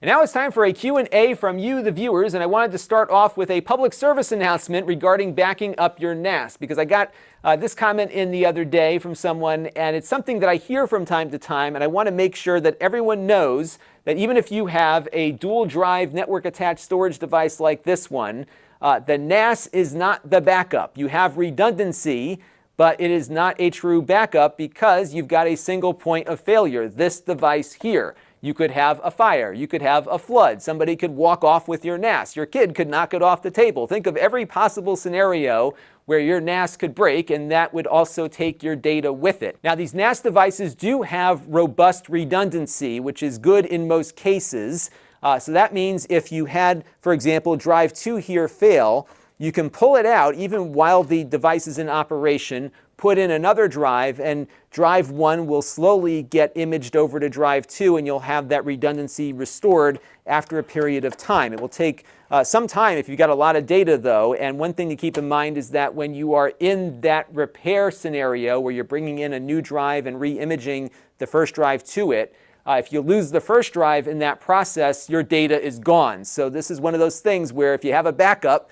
And now it's time for a Q&A from you, the viewers, and I wanted to start off with a public service announcement regarding backing up your NAS, because I got this comment in the other day from someone, and it's something that I hear from time to time, and I want to make sure that everyone knows that even if you have a dual drive network attached storage device like this one, the NAS is not the backup. You have redundancy, but it is not a true backup because you've got a single point of failure, this device here. You could have a fire, you could have a flood, somebody could walk off with your NAS, your kid could knock it off the table. Think of every possible scenario where your NAS could break, and that would also take your data with it. Now, these NAS devices do have robust redundancy, which is good in most cases. So that means if you had, for example, drive 2 here fail, you can pull it out even while the device is in operation, put in another drive, and drive 1 will slowly get imaged over to drive 2, and you'll have that redundancy restored after a period of time. It will take some time if you've got a lot of data, though, and one thing to keep in mind is that when you are in that repair scenario where you're bringing in a new drive and re-imaging the first drive to it, if you lose the first drive in that process, your data is gone. So this is one of those things where if you have a backup,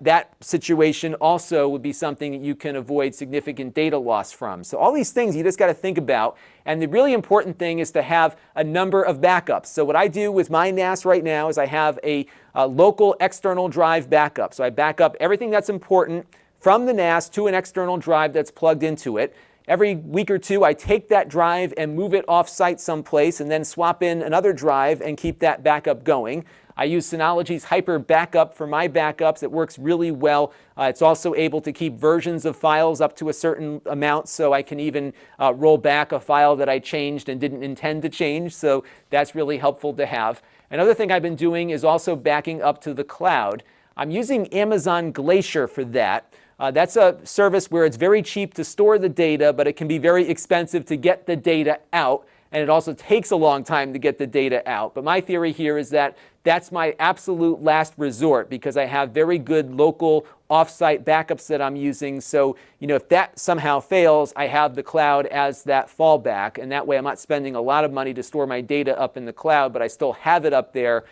that situation also would be something that you can avoid significant data loss from. So all these things you just got to think about. And the really important thing is to have a number of backups. So what I do with my NAS right now is I have a local external drive backup. So I back up everything that's important from the NAS to an external drive that's plugged into it. Every week or two, I take that drive and move it off-site someplace and then swap in another drive and keep that backup going. I use Synology's Hyper Backup for my backups. It works really well. It's also able to keep versions of files up to a certain amount, so I can even roll back a file that I changed and didn't intend to change, so that's really helpful to have. Another thing I've been doing is also backing up to the cloud. I'm using Amazon Glacier for that. That's a service where it's very cheap to store the data, but it can be very expensive to get the data out, and it also takes a long time to get the data out. But my theory here is that that's my absolute last resort because I have very good local off-site backups that I'm using. So, if that somehow fails, I have the cloud as that fallback, and that way I'm not spending a lot of money to store my data up in the cloud, but I still have it up there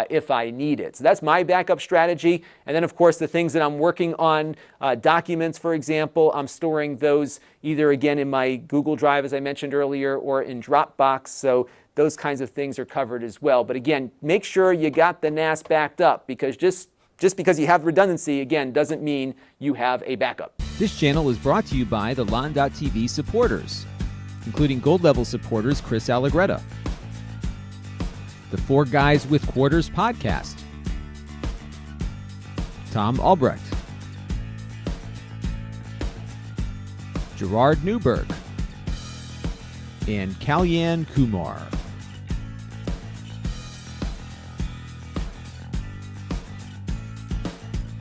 if I need it. So that's my backup strategy. And then, of course, the things that I'm working on, documents, for example, I'm storing those either, again, in my Google Drive, as I mentioned earlier, or in Dropbox. So those kinds of things are covered as well. But again, make sure you got the NAS backed up, because just because you have redundancy, again, doesn't mean you have a backup. This channel is brought to you by the Lon.TV supporters, including gold level supporters Chris Allegretta, the Four Guys with Quarters podcast, Tom Albrecht, Gerard Newberg, and Kalyan Kumar.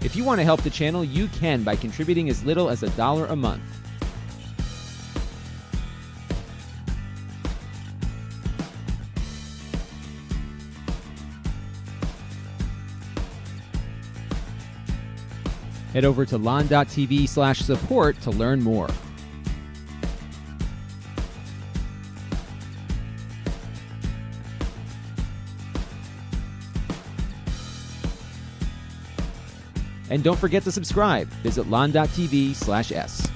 If you want to help the channel, you can by contributing as little as $1 a month. Head over to lon.tv/support to learn more. And don't forget to subscribe. Visit lon.tv/s.